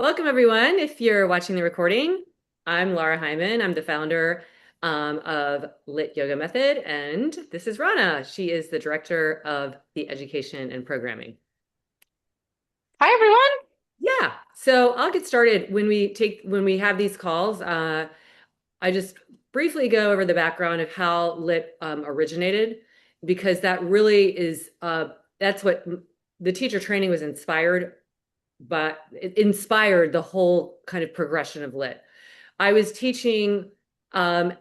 Welcome, everyone. If you're watching the recording, I'm Lara Heimann. I'm the founder of Lit Yoga Method, and this is Rhonna. She is the director of the education and programming. Hi, everyone. Yeah, so I'll get started when we have these calls. I just briefly go over the background of how Lit originated, because that really is that's what the teacher training was inspired, but it inspired the whole kind of progression of Lit. I was teaching um,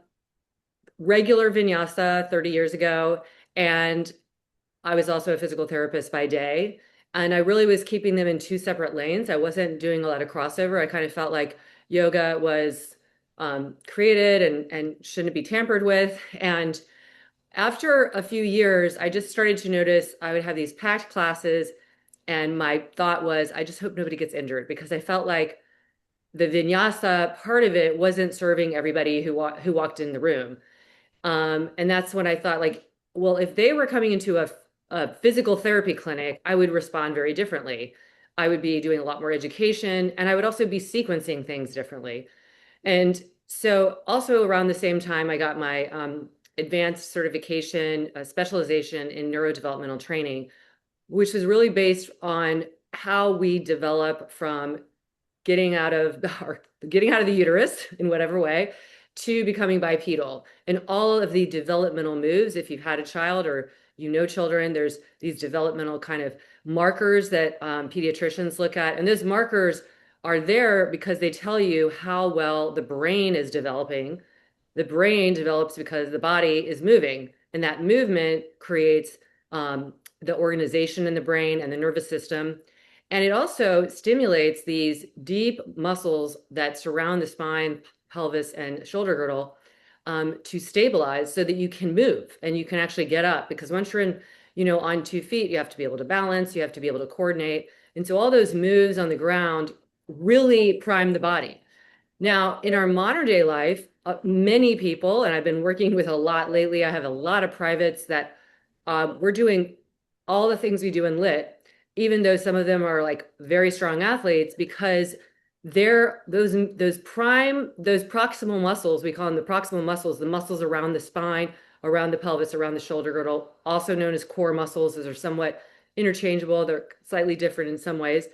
regular vinyasa 30 years ago, and I was also a physical therapist by day. And I really was keeping them in two separate lanes. I wasn't doing a lot of crossover. I kind of felt like yoga was created and shouldn't be tampered with. And after a few years, I just started to notice I would have these packed classes. And my thought was, I just hope nobody gets injured, because I felt like the vinyasa part of it wasn't serving everybody who walked in the room. And that's when I thought, like, well, if they were coming into a physical therapy clinic, I would respond very differently. I would be doing a lot more education, and I would also be sequencing things differently. And so, also around the same time, I got my advanced certification, specialization in neurodevelopmental training, which is really based on how we develop from getting out of the uterus in whatever way to becoming bipedal, and all of the developmental moves. If you've had a child or you know children, there's these developmental kind of markers that pediatricians look at, and those markers are there because they tell you how well the brain is developing. The brain develops because the body is moving, and that movement creates the organization in the brain and the nervous system. And it also stimulates these deep muscles that surround the spine, pelvis, and shoulder girdle, to stabilize so that you can move and you can actually get up. Because once you're on 2 feet, you have to be able to balance, you have to be able to coordinate. And so all those moves on the ground really prime the body. Now, in our modern day life, many people, and I've been working with a lot lately, I have a lot of privates that we're doing all the things we do in Lit, even though some of them are like very strong athletes, because they're those proximal muscles, we call them the proximal muscles, the muscles around the spine, around the pelvis, around the shoulder girdle, also known as core muscles. Those are somewhat interchangeable. They're slightly different in some ways,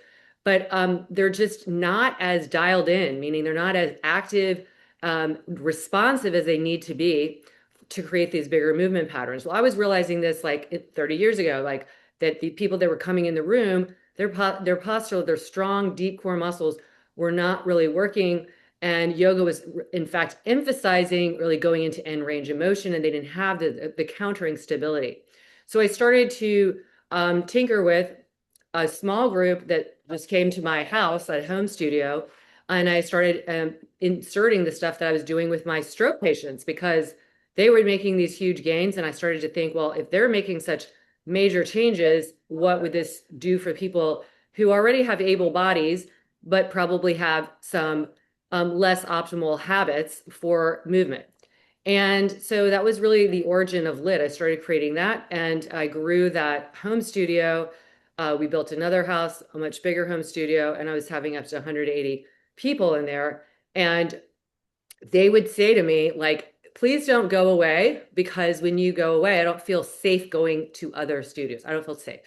but they're just not as dialed in, meaning they're not as active, responsive as they need to be to create these bigger movement patterns. Well, I was realizing this like 30 years ago, like that the people that were coming in the room, their posture, their strong, deep core muscles were not really working. And yoga was, in fact, emphasizing really going into end range of motion, and they didn't have the countering stability. So I started to tinker with a small group that just came to my house at home studio, and I started inserting the stuff that I was doing with my stroke patients, because they were making these huge gains. And I started to think, well, if they're making such major changes, what would this do for people who already have able bodies, but probably have some less optimal habits for movement? And so that was really the origin of Lit. I started creating that, and I grew that home studio. We built another house, a much bigger home studio, and I was having up to 180 people in there. And they would say to me, like, please don't go away, because when you go away, I don't feel safe going to other studios. I don't feel safe.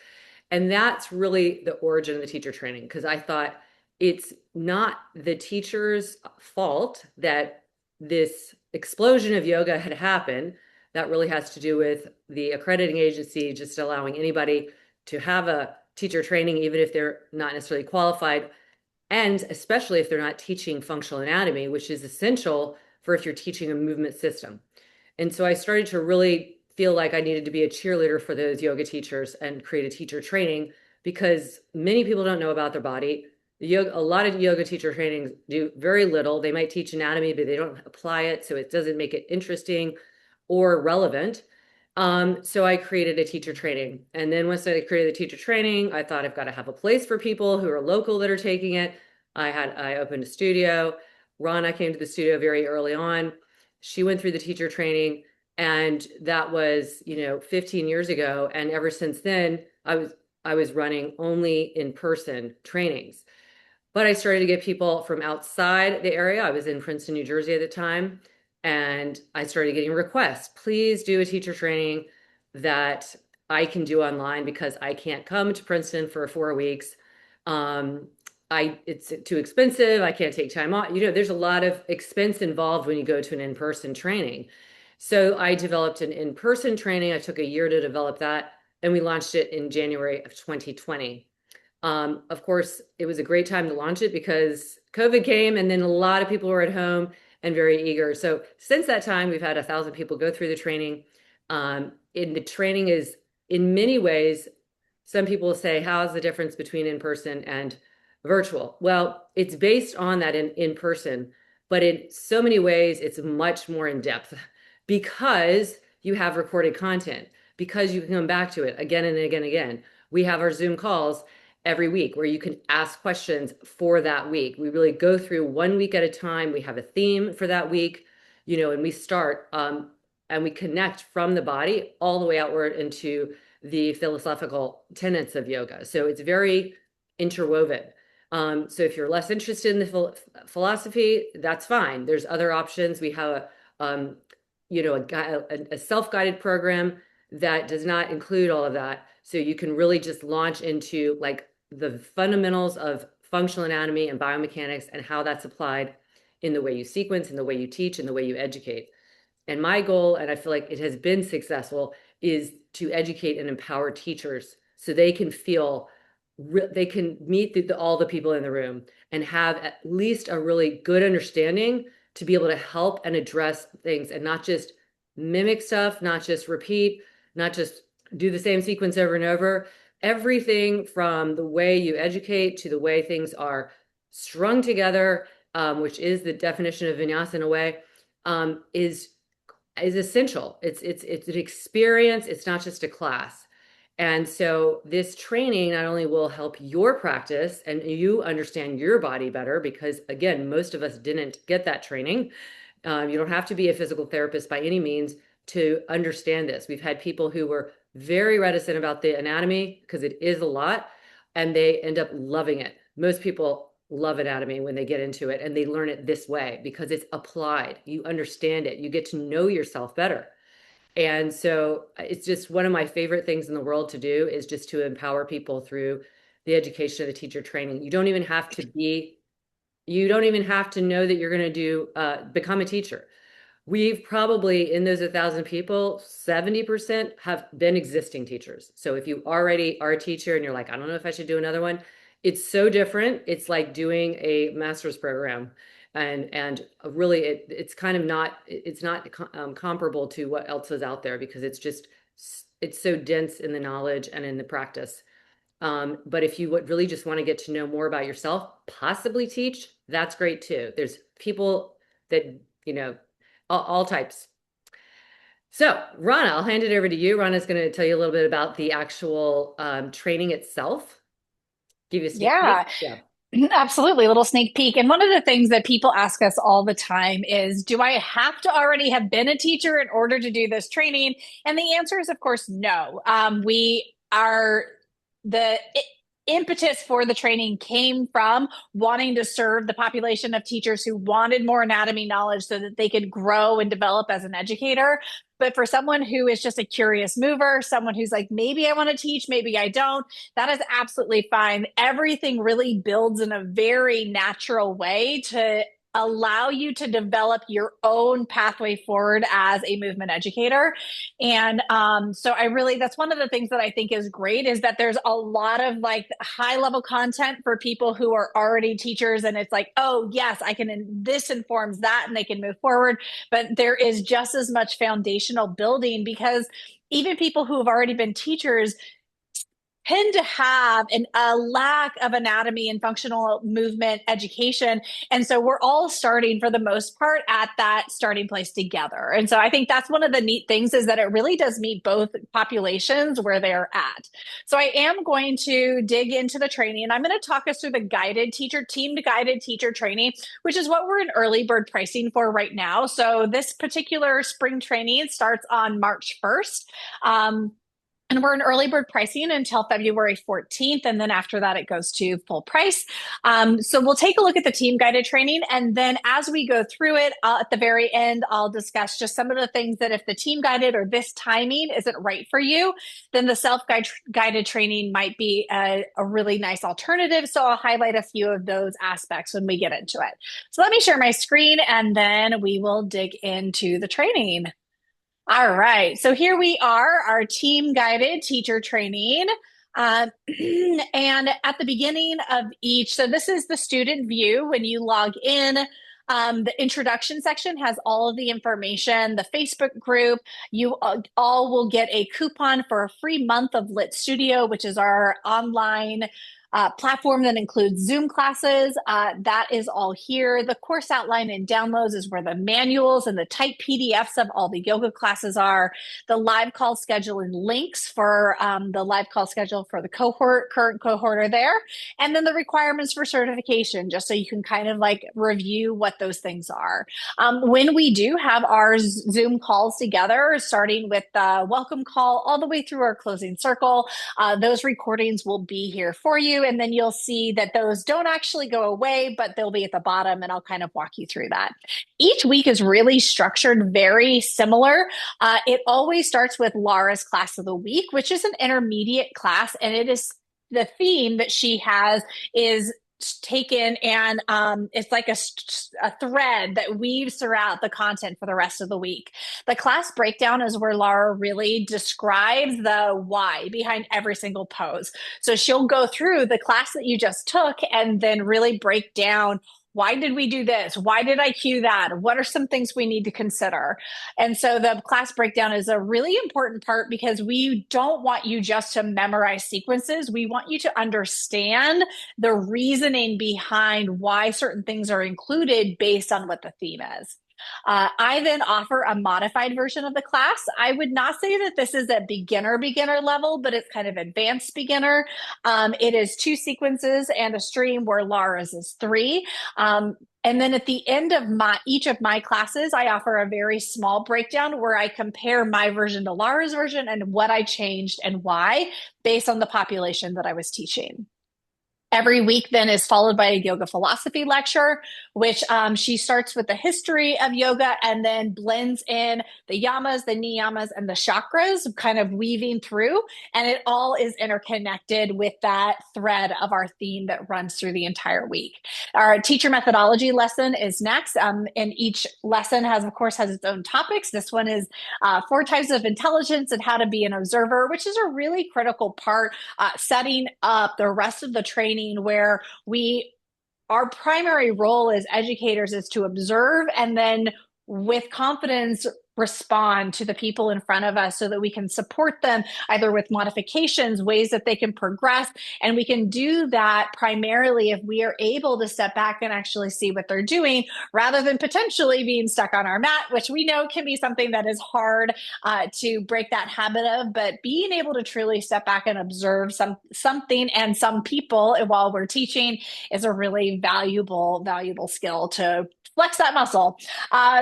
And that's really the origin of the teacher training, because I thought it's not the teacher's fault that this explosion of yoga had happened. That really has to do with the accrediting agency just allowing anybody to have a teacher training, even if they're not necessarily qualified, and especially if they're not teaching functional anatomy, which is essential for if you're teaching a movement system. And so I started to really feel like I needed to be a cheerleader for those yoga teachers and create a teacher training, because many people don't know about their body. A lot of yoga teacher trainings do very little. They might teach anatomy, but they don't apply it, so it doesn't make it interesting or relevant. So I created a teacher training. And then once I created the teacher training, I thought I've got to have a place for people who are local that are taking it. I opened a studio. Rhonna came to the studio very early on. She went through the teacher training, and that was, 15 years ago. And ever since then, I was running only in-person trainings. But I started to get people from outside the area. I was in Princeton, New Jersey at the time, and I started getting requests. Please do a teacher training that I can do online because I can't come to Princeton for 4 weeks. Um, it's too expensive. I can't take time off. There's a lot of expense involved when you go to an in-person training. So I developed an in-person training. I took a year to develop that, and we launched it in January of 2020. Of course, it was a great time to launch it because COVID came and then a lot of people were at home and very eager. So since that time, we've had 1,000 people go through the training. And the training is in many ways, some people say, how's the difference between in person and virtual? Well, it's based on that in person, but in so many ways, it's much more in depth because you have recorded content, because you can come back to it again and again and again. We have our Zoom calls every week where you can ask questions for that week. We really go through 1 week at a time. We have a theme for that week, and we start and we connect from the body all the way outward into the philosophical tenets of yoga. So it's very interwoven. So if you're less interested in the philosophy, that's fine. There's other options. We have a self-guided program that does not include all of that. So you can really just launch into like the fundamentals of functional anatomy and biomechanics and how that's applied in the way you sequence, in the way you teach, in the way you educate. And my goal, and I feel like it has been successful, is to educate and empower teachers so they can feel they can meet all the people in the room and have at least a really good understanding to be able to help and address things and not just mimic stuff, not just repeat, not just do the same sequence over and over. Everything from the way you educate to the way things are strung together, which is the definition of vinyasa in a way, is essential. It's an experience. It's not just a class. And so this training not only will help your practice and you understand your body better, because again, most of us didn't get that training. You don't have to be a physical therapist by any means to understand this. We've had people who were very reticent about the anatomy because it is a lot, and they end up loving it. Most people love anatomy when they get into it and they learn it this way because it's applied. You understand it. You get to know yourself better. And so it's just one of my favorite things in the world to do is just to empower people through the education of the teacher training. You don't even have to know that you're going to become a teacher. We've probably, in those 1,000 people, 70% have been existing teachers. So if you already are a teacher and you're like, I don't know if I should do another one, it's so different. It's like doing a master's program. And really, it's kind of not, it's not comparable to what else is out there because it's so dense in the knowledge and in the practice. But if you would really just want to get to know more about yourself, possibly teach, that's great too. There's people that, all types. So, Rhonna, I'll hand it over to you. Rhonna's going to tell you a little bit about the actual training itself. Give you a sneak peek. Yeah, Yeah. absolutely. A little sneak peek. And one of the things that people ask us all the time is, do I have to already have been a teacher in order to do this training? And the answer is, of course, no. We are the impetus for the training came from wanting to serve the population of teachers who wanted more anatomy knowledge so that they could grow and develop as an educator. But for someone who is just a curious mover, someone who's like, maybe I want to teach, maybe I don't, that is absolutely fine. Everything really builds in a very natural way to allow you to develop your own pathway forward as a movement educator. And so I really, that's one of the things that I think is great is that there's a lot of like high level content for people who are already teachers. And it's like, oh, yes, this informs that and they can move forward. But there is just as much foundational building because even people who have already been teachers tend to have a lack of anatomy and functional movement education. And so we're all starting for the most part at that starting place together. And so I think that's one of the neat things is that it really does meet both populations where they're at. So I am going to dig into the training and I'm going to talk us through the teamed guided teacher training, which is what we're in early bird pricing for right now. So this particular spring training starts on March 1st. And we're in early bird pricing until February 14th. And then after that, it goes to full price. So we'll take a look at the team guided training. And then as we go through it, at the very end, I'll discuss just some of the things that if the team guided or this timing isn't right for you, then the self guided training might be a really nice alternative. So I'll highlight a few of those aspects when we get into it. So let me share my screen and then we will dig into the training. All right. So here we are, our team guided teacher training. And at the beginning of each, so this is the student view when you log in. The introduction section has all of the information, the Facebook group. You all will get a coupon for a free month of Lit Studio, which is our online platform that includes Zoom classes. That is all here. The course outline and downloads is where the manuals and the typed PDFs of all the yoga classes are. The live call schedule and links for the live call schedule for the current cohort are there. And then the requirements for certification, just so you can kind of like review what those things are. When we do have our Zoom calls together, starting with the welcome call all the way through our closing circle, those recordings will be here for you. And then you'll see that those don't actually go away, but they'll be at the bottom, and I'll kind of walk you through that. Each week is really structured very similar. It always starts with Lara's class of the week, which is an intermediate class, and it is the theme that she has is taken and it's like a thread that weaves throughout the content for the rest of the week. The class breakdown is where Lara really describes the why behind every single pose. So she'll go through the class that you just took and then really break down, why did we do this? Why did I cue that? What are some things we need to consider? And so the class breakdown is a really important part because we don't want you just to memorize sequences. We want you to understand the reasoning behind why certain things are included based on what the theme is. I then offer a modified version of the class. I would not say that this is a beginner level, but it's kind of advanced beginner. It is 2 sequences and a stream where Lara's is 3. And then at the end of each of my classes, I offer a very small breakdown where I compare my version to Lara's version and what I changed and why based on the population that I was teaching. Every week then is followed by a yoga philosophy lecture, which she starts with the history of yoga and then blends in the yamas, the niyamas, and the chakras, kind of weaving through. And it all is interconnected with that thread of our theme that runs through the entire week. Our teacher methodology lesson is next. And each lesson of course, has its own topics. This one is 4 types of intelligence and how to be an observer, which is a really critical part, setting up the rest of the training where our primary role as educators is to observe and then with confidence respond to the people in front of us so that we can support them either with modifications, ways that they can progress. And we can do that primarily if we are able to step back and actually see what they're doing rather than potentially being stuck on our mat, which we know can be something that is hard to break that habit of. But being able to truly step back and observe something and some people while we're teaching is a really valuable skill to flex that muscle.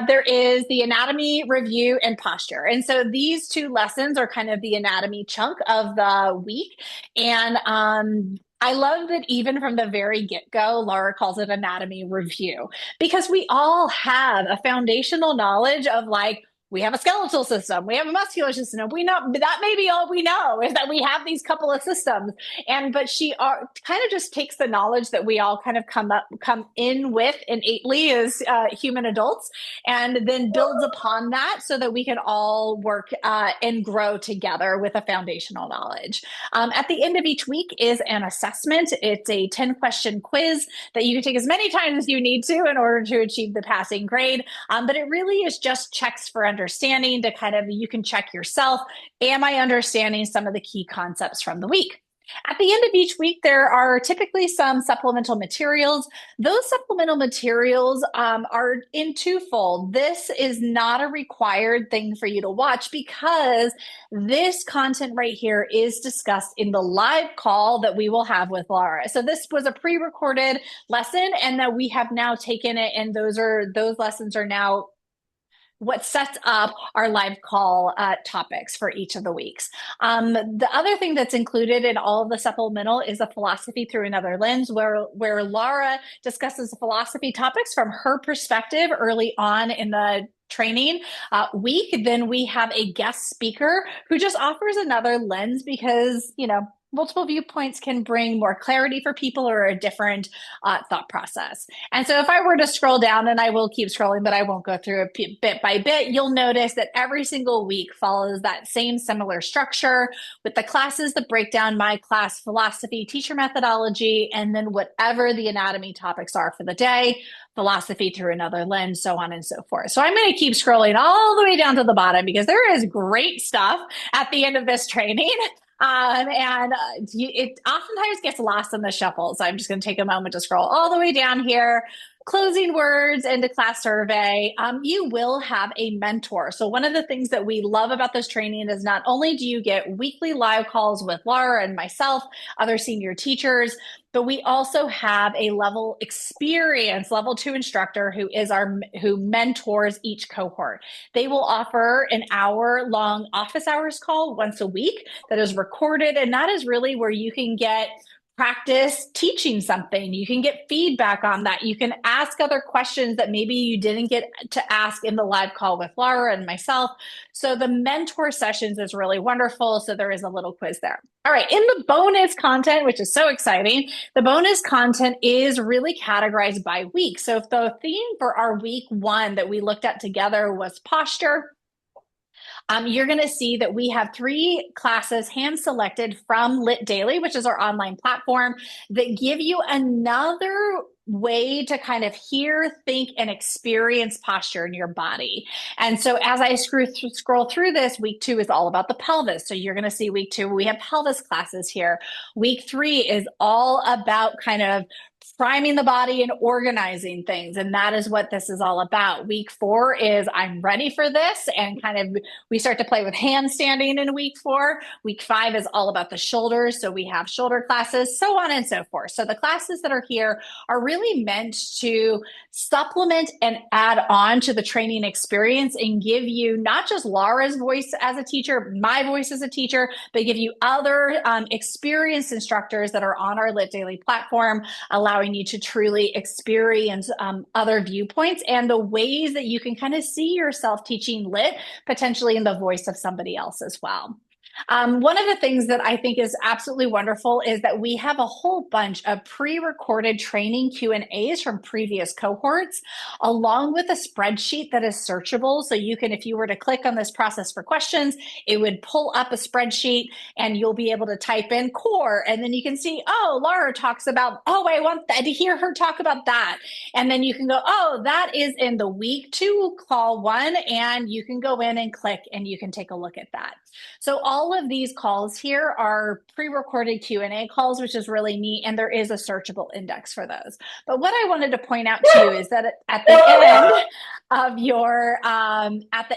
There is the anatomy review and posture. And so these 2 lessons are kind of the anatomy chunk of the week. And I love that even from the very get-go, Lara calls it anatomy review because we all have a foundational knowledge of like, we have a skeletal system, we have a muscular system. We know that may be all we know is that we have these couple of systems. But she kind of just takes the knowledge that we all kind of come in with innately as human adults, and then builds upon that so that we can all work and grow together with a foundational knowledge. At the end of each week is an assessment. It's a 10-question quiz that you can take as many times as you need to in order to achieve the passing grade. But it really is just checks for understanding to kind of, you can check yourself. Am I understanding some of the key concepts from the week? At the end of each week, there are typically some supplemental materials. Those supplemental materials are in twofold. This is not a required thing for you to watch because this content right here is discussed in the live call that we will have with Lara. So this was a pre-recorded lesson and that we have now taken it, and those lessons are now what sets up our live call topics for each of the weeks. The other thing that's included in all of the supplemental is a philosophy through another lens, where Lara discusses philosophy topics from her perspective early on in the training week. Then we have a guest speaker who just offers another lens because, multiple viewpoints can bring more clarity for people or a different thought process. And so if I were to scroll down, and I will keep scrolling, but I won't go through it bit by bit, you'll notice that every single week follows that same similar structure with the classes that break down my class philosophy, teacher methodology, and then whatever the anatomy topics are for the day, philosophy through another lens, so on and so forth. So I'm going to keep scrolling all the way down to the bottom because there is great stuff at the end of this training. And it oftentimes gets lost in the shuffle. So I'm just going to take a moment to scroll all the way down here. Closing words into class survey. You will have a mentor. So one of the things that we love about this training is not only do you get weekly live calls with Lara and myself, other senior teachers, but we also have a level 2 instructor who mentors each cohort. They will offer an hour-long office hours call once a week that is recorded, and that is really where you can get practice teaching something. You can get feedback on that. You can ask other questions that maybe you didn't get to ask in the live call with Lara and myself. So the mentor sessions is really wonderful. So there is a little quiz there. All right. In the bonus content, which is so exciting, the bonus content is really categorized by week. So if the theme for our week 1 that we looked at together was posture, you're going to see that we have 3 classes hand selected from Lit Daily, which is our online platform, that give you another way to kind of hear, think, and experience posture in your body. And so as I scroll through this, week 2 is all about the pelvis. So you're going to see week 2, we have pelvis classes here. Week 3 is all about kind of priming the body and organizing things. And that is what this is all about. Week 4 is I'm ready for this. And kind of we start to play with handstanding in week 4. Week 5 is all about the shoulders. So we have shoulder classes, so on and so forth. So the classes that are here are really meant to supplement and add on to the training experience and give you not just Lara's voice as a teacher, my voice as a teacher, but give you other experienced instructors that are on our Lit Daily platform, allowing you to truly experience other viewpoints and the ways that you can kind of see yourself teaching Lit potentially in the voice of somebody else as well. One of the things that I think is absolutely wonderful is that we have a whole bunch of pre-recorded training Q&As from previous cohorts, along with a spreadsheet that is searchable. So you can, if you were to click on this process for questions, it would pull up a spreadsheet and you'll be able to type in core. And then you can see, oh, Lara talks about, oh, I want to hear her talk about that. And then you can go, oh, that is in the week 2 call 1. And you can go in and click and you can take a look at that. So all of these calls here are pre-recorded Q&A calls, which is really neat. And there is a searchable index for those. But what I wanted to point out to you is that at the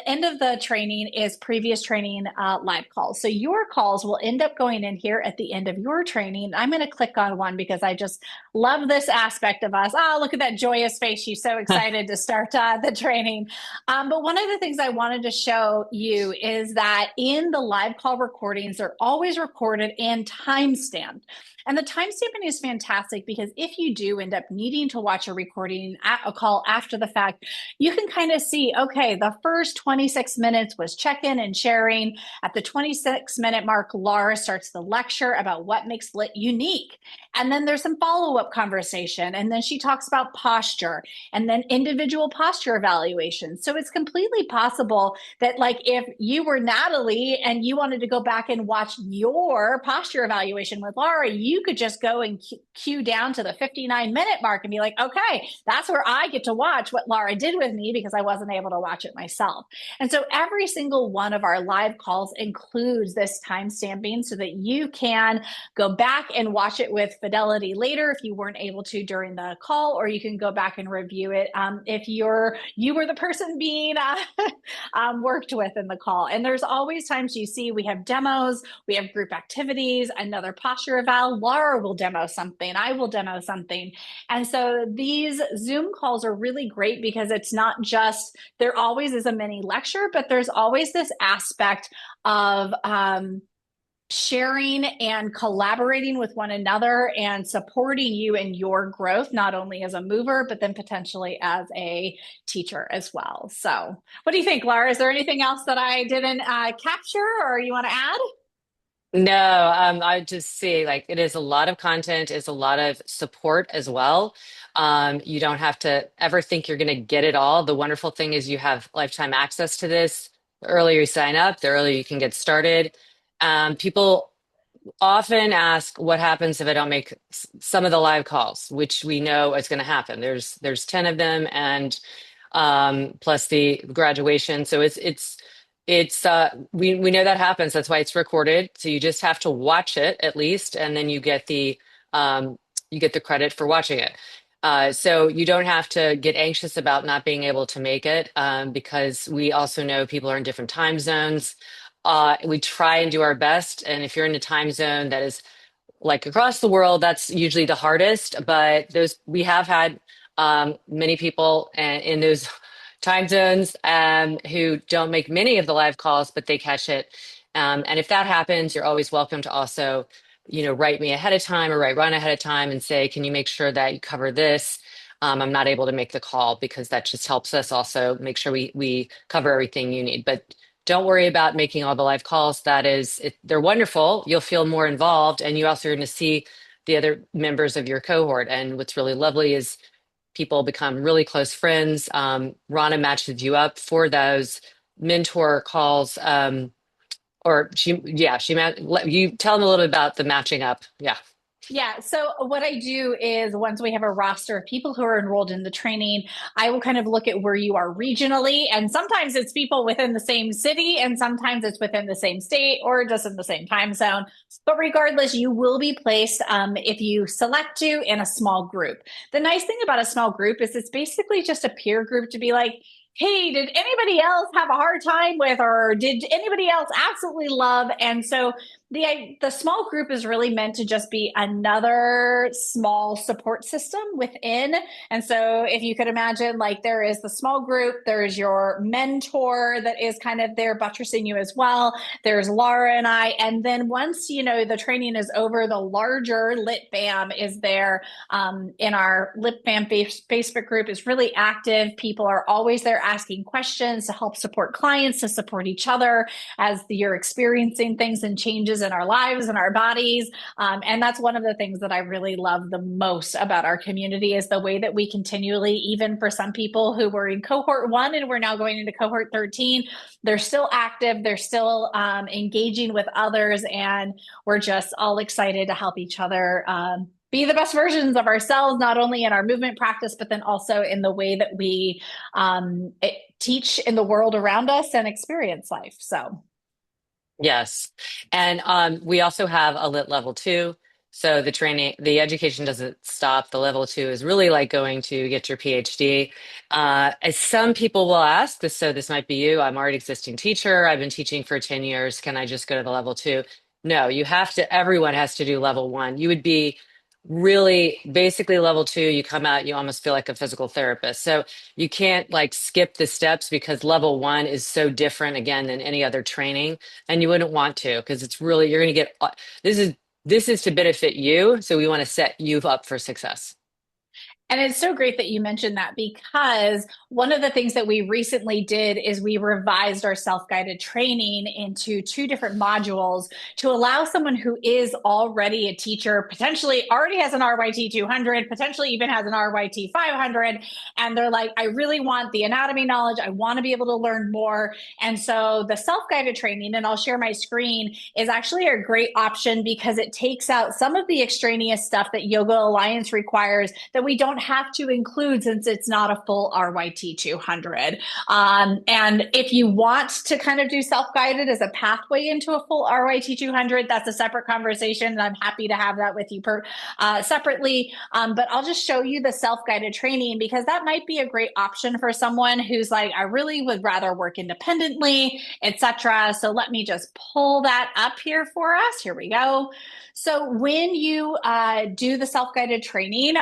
end of the training is previous training live calls. So your calls will end up going in here at the end of your training. I'm going to click on one because I just love this aspect of us. Oh, look at that joyous face. She's so excited to start the training. But one of the things I wanted to show you is that in the live call recordings, they're always recorded and time-stamped. And the timestamping is fantastic because if you do end up needing to watch a recording, a call after the fact, you can kind of see, okay, the first 26 minutes was check-in and sharing. At the 26-minute mark, Lara starts the lecture about what makes Lit unique. And then there's some follow-up conversation. And then she talks about posture and then individual posture evaluation. So it's completely possible that, like, if you were Natalie and you wanted to go back and watch your posture evaluation with Lara, you could just go and cue down to the 59-minute mark and be like, okay, that's where I get to watch what Lara did with me because I wasn't able to watch it myself. And so every single one of our live calls includes this time stamping so that you can go back and watch it with fidelity later if you weren't able to during the call, or you can go back and review it if you were the person being worked with in the call. And there's always times you see we have demos, we have group activities, another posture eval, Lara will demo something, I will demo something. And so these Zoom calls are really great because it's not just, there always is a mini lecture, but there's always this aspect of sharing and collaborating with one another and supporting you in your growth, not only as a mover, but then potentially as a teacher as well. So, what do you think, Lara? Is there anything else that I didn't capture or you want to add? No, I just see like it is a lot of content, it's a lot of support as well. You don't have to ever think you're going to get it all. The wonderful thing is you have lifetime access to this. The earlier you sign up, the earlier you can get started. People often ask what happens if I don't make some of the live calls, which we know is going to happen. There's 10 of them and plus the graduation. So it's we know that happens. That's why it's recorded. So you just have to watch it at least, and then you get the credit for watching it. So you don't have to get anxious about not being able to make it because we also know people are in different time zones. We try and do our best, and if you're in a time zone that is like across the world, that's usually the hardest. But those we have had many people in those time zones who don't make many of the live calls, but they catch it. And if that happens, you're always welcome to also, write me ahead of time or write Rhonna ahead of time and say, can you make sure that you cover this? I'm not able to make the call because that just helps us also make sure we cover everything you need. But don't worry about making all the live calls. They're wonderful. You'll feel more involved, and you also are going to see the other members of your cohort. And what's really lovely is people become really close friends. Rhonna matches you up for those mentor calls. You tell them a little bit about the matching up. Yeah. Yeah. So what I do is once we have a roster of people who are enrolled in the training, I will kind of look at where you are regionally. And sometimes it's people within the same city, and sometimes it's within the same state or just in the same time zone. But regardless, you will be placed, if you select to, in a small group. The nice thing about a small group is it's basically just a peer group to be like, hey, did anybody else have a hard time with, or did anybody else absolutely love? And so the small group is really meant to just be another small support system within. And so if you could imagine, like, there is the small group, there's your mentor that is kind of there buttressing you as well, there's Lara and I, and then once the training is over, the larger lit bam is there. In our lit bam Facebook group is really active. People are always there asking questions to help support clients, to support each other as you're experiencing things and changes in our lives and our bodies. And that's one of the things that I really love the most about our community is the way that we continually, even for some people who were in cohort 1 and we're now going into cohort 13, they're still active, they're still engaging with others, and we're just all excited to help each other be the best versions of ourselves, not only in our movement practice, but then also in the way that we teach in the world around us and experience life. So Yes. And we also have a lit level 2. So the education doesn't stop. The level 2 is really like going to get your PhD. As some people will ask, so this might be you. I'm already existing teacher. I've been teaching for 10 years. Can I just go to the level 2? No, everyone has to do level 1. You would be really basically level 2. You come out, you almost feel like a physical therapist. So you can't like skip the steps because level 1 is so different again than any other training, and you wouldn't want to because it's really you're going to get this is to benefit you, so we want to set you up for success. and it's so great that you mentioned that because one of the things that we recently did is we revised our self-guided training into 2 different modules to allow someone who is already a teacher, potentially already has an RYT 200, potentially even has an RYT 500, and they're like, I really want the anatomy knowledge. I want to be able to learn more. And so the self-guided training, and I'll share my screen, is actually a great option because it takes out some of the extraneous stuff that Yoga Alliance requires that we don't don't have to include since it's not a full RYT 200. And if you want to kind of do self-guided as a pathway into a full RYT 200, that's a separate conversation. And I'm happy to have that with you separately. But I'll just show you the self-guided training because that might be a great option for someone who's like, I really would rather work independently, etc. So let me just pull that up here for us. Here we go. So when you do the self-guided training,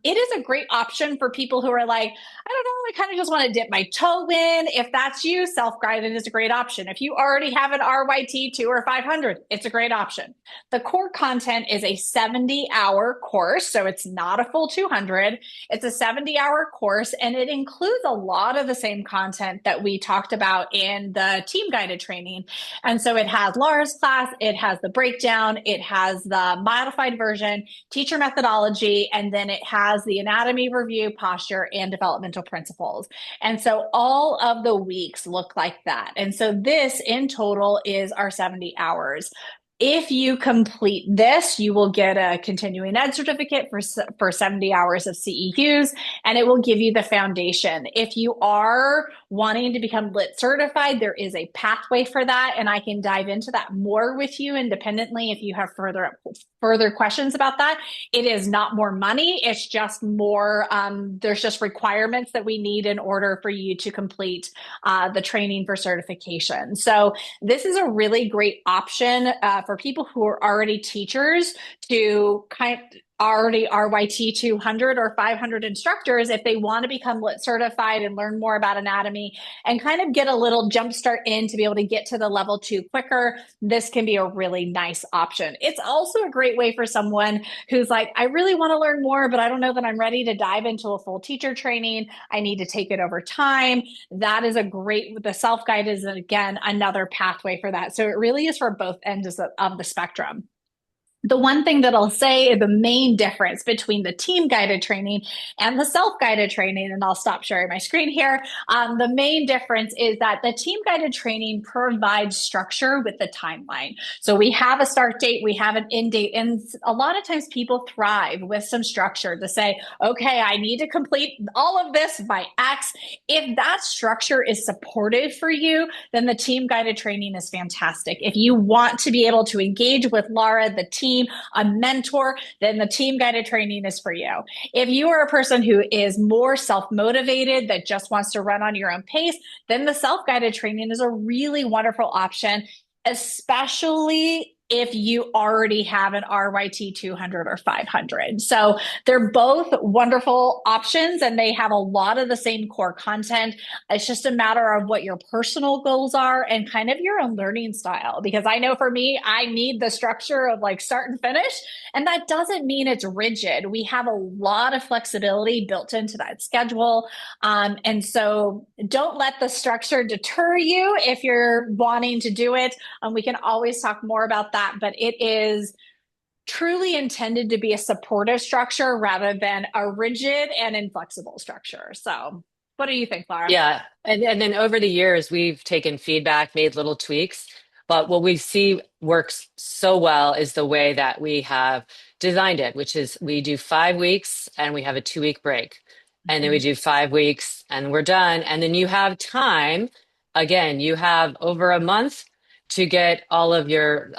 it is a great option for people who are like, I don't know, I kind of just want to dip my toe in. If that's you, self-guided is a great option. If you already have an RYT 2 or 500, it's a great option. The core content is a 70-hour course, so it's not a full 200. It's a 70-hour course, and it includes a lot of the same content that we talked about in the team guided training. And so it has Lara's class, it has the breakdown, it has the modified version, teacher methodology, and then it has the anatomy review, posture, and developmental principles. And so all of the weeks look like that. And so this in total is our 70 hours. If you complete this, you will get a continuing ed certificate for 70 hours of CEUs, and it will give you the foundation. If you are wanting to become LIT certified, there is a pathway for that, and I can dive into that more with you independently if you have further questions about that. It is not more money. It's just more, there's just requirements that we need in order for you to complete the training for certification. So this is a really great option for people who are already teachers to kind of already RYT 200 or 500 instructors if they want to become LIT certified and learn more about anatomy and kind of get a little jump start in to be able to get to the level 2 quicker. This can be a really nice option. It's also a great way for someone who's like, I really want to learn more, but I don't know that I'm ready to dive into a full teacher training. I need to take it over time. That is a great, the self-guide is again, another pathway for that. So it really is for both ends of the spectrum. The one thing that I'll say is the main difference between the team guided training and the self guided training, and I'll stop sharing my screen here. The main difference is that the team guided training provides structure with the timeline. So we have a start date, we have an end date, and a lot of times people thrive with some structure to say, okay, I need to complete all of this by X. If that structure is supportive for you, then the team guided training is fantastic. If you want to be able to engage with Lara, the team, a mentor, then the team guided training is for you. If you are a person who is more self-motivated that just wants to run on your own pace, then the self-guided training is a really wonderful option, especially if you already have an RYT 200 or 500. So they're both wonderful options and they have a lot of the same core content. It's just a matter of what your personal goals are and kind of your own learning style. Because I know for me, I need the structure of like start and finish. And that doesn't mean it's rigid. We have a lot of flexibility built into that schedule. And so don't let the structure deter you if you're wanting to do it. We can always talk more about that, but it is truly intended to be a supportive structure rather than a rigid and inflexible structure. So what do you think, Lara? Yeah. And then over the years, we've taken feedback, made little tweaks. But what we see works so well is the way that we have designed it, which is we do 5 weeks and we have a 2 week break. And then we do 5 weeks and we're done. And then you have time. Again, you have over a month to get all of your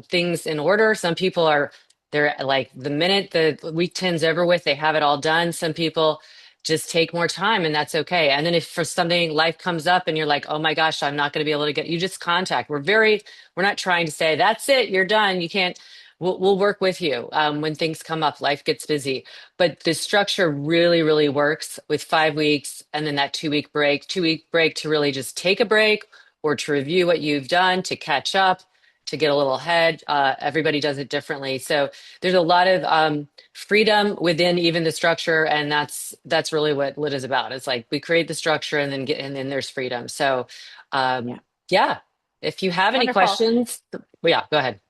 things in order. Some people they're like the minute the week 10's over with, they have it all done. Some people just take more time and that's okay. And then if for something life comes up and you're like, oh my gosh, I'm not going to be able to get, you just contact. We're not trying to say, that's it, you're done. You can't, we'll work with you when things come up, life gets busy. But the structure really, really works with 5 weeks and then that 2 week break, 2 week break to really just take a break or to review what you've done, to catch up, to get a little ahead. Everybody does it differently. So there's a lot of freedom within even the structure. And that's really what Lit is about. It's like we create the structure and then there's freedom. So Yeah. yeah, if you have any Wonderful. questions, yeah, go ahead.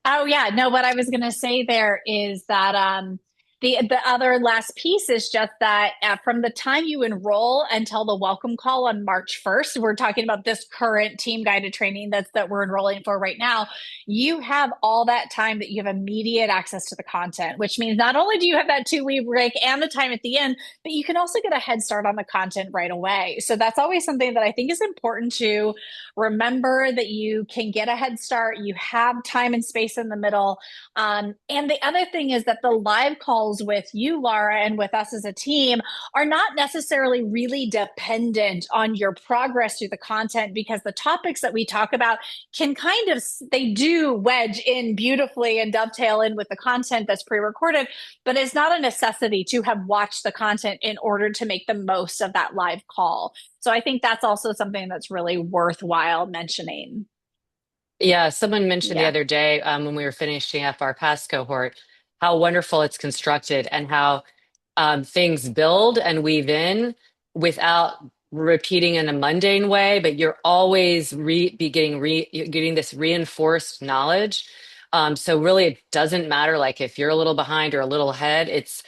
Oh yeah, no, what I was going to say there is that The other last piece is just that from the time you enroll until the welcome call on March 1st, we're talking about this current team guided training that we're enrolling for right now. You have all that time that you have immediate access to the content, which means not only do you have that 2 week break and the time at the end, but you can also get a head start on the content right away. So that's always something that I think is important to remember, that you can get a head start. You have time and space in the middle. And the other thing is that the live calls with you, Lara, and with us as a team are not necessarily really dependent on your progress through the content, because the topics that we talk about can kind of, they do wedge in beautifully and dovetail in with the content that's pre-recorded, but it's not a necessity to have watched the content in order to make the most of that live call. So I think that's also something that's really worthwhile mentioning. Yeah, someone mentioned the Yeah. other day when we were finishing up our past cohort how wonderful it's constructed and how things build and weave in without repeating in a mundane way, but you're always you're getting this reinforced knowledge. So really, it doesn't matter like if you're a little behind or a little ahead. It's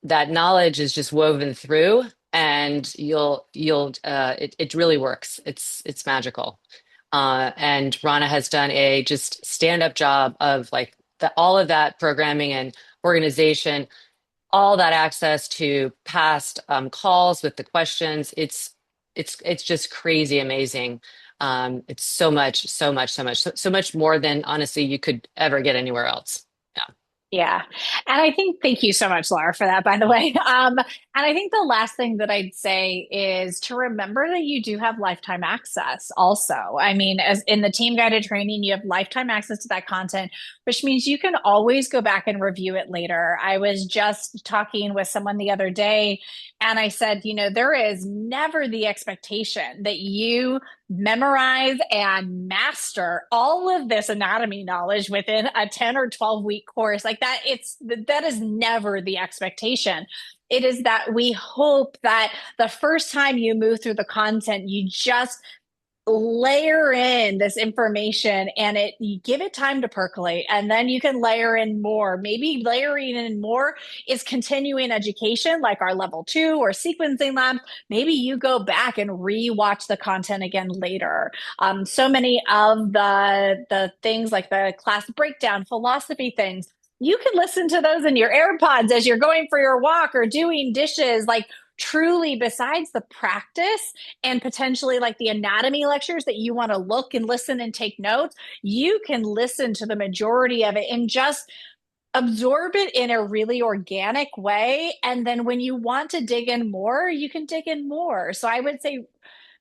that knowledge is just woven through, and it really works. It's magical. And Rhonna has done a just stand-up job of like all of that programming and organization, all that access to past calls with the questions. It's just crazy amazing. It's so much, so much, so much more than honestly you could ever get anywhere else. Yeah, Yeah. And I think, thank you so much, Laura, for that, by the way. And I think the last thing that I'd say is to remember that you do have lifetime access also. I mean, as in the team guided training, you have lifetime access to that content, which means you can always go back and review it later. I was just talking with someone the other day, and I said, there is never the expectation that you memorize and master all of this anatomy knowledge within a 10 or 12-week course. Like that is never the expectation. It is that we hope that the first time you move through the content, you just layer in this information, and you give it time to percolate, and then you can layer in more. Maybe layering in more is continuing education like our level 2 or sequencing labs. Maybe you go back and re-watch the content again later. So many of the things like the class breakdown philosophy things, you can listen to those in your AirPods as you're going for your walk or doing dishes. Like, truly, besides the practice and potentially like the anatomy lectures that you want to look and listen and take notes, you can listen to the majority of it and just absorb it in a really organic way. And then when you want to dig in more, you can dig in more. So I would say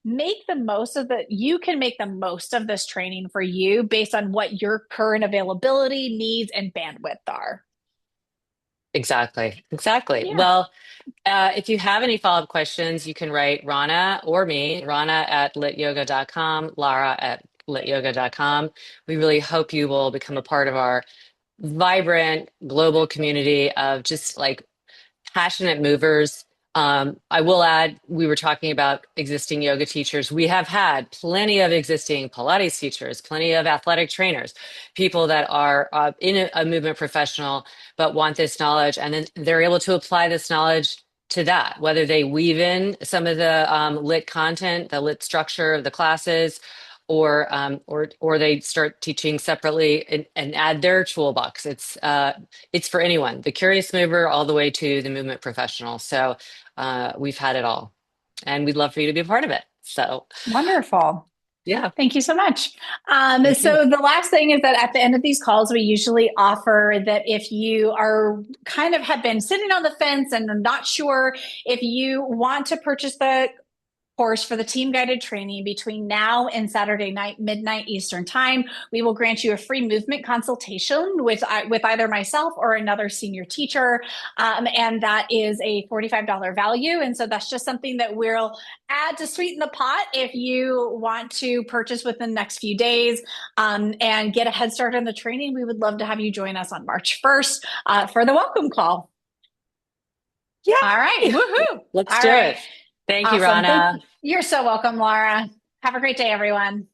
you can make the most of this training for you based on what your current availability, needs, and bandwidth are. exactly. Yeah. Well, if you have any follow-up questions, you can write Rhonna or me, Rhonna at lityoga.com, Lara at lityoga.com. We really hope you will become a part of our vibrant global community of just like passionate movers. I will add, we were talking about existing yoga teachers. We have had plenty of existing Pilates teachers, plenty of athletic trainers, people that are in a movement professional but want this knowledge, and then they're able to apply this knowledge to that, whether they weave in some of the lit content, the lit structure of the classes, or they start teaching separately and add their toolbox. It's for anyone, the curious mover all the way to the movement professional. So we've had it all, and we'd love for you to be a part of it. So Wonderful. yeah, Thank you so much. thank you. So the last thing is that at the end of these calls, we usually offer that if you are kind of have been sitting on the fence and are not sure if you want to purchase the course for the team guided training between now and Saturday night, midnight Eastern time, we will grant you a free movement consultation with either myself or another senior teacher. And that is a $45 value. And so that's just something that we'll add to sweeten the pot if you want to purchase within the next few days and get a head start on the training. We would love to have you join us on March 1st for the welcome call. All right. Yay! Woohoo. Let's All do right. it. Thank you, Awesome. Rhonna. You're so welcome, Laura. Have a great day, everyone.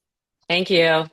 Thank you.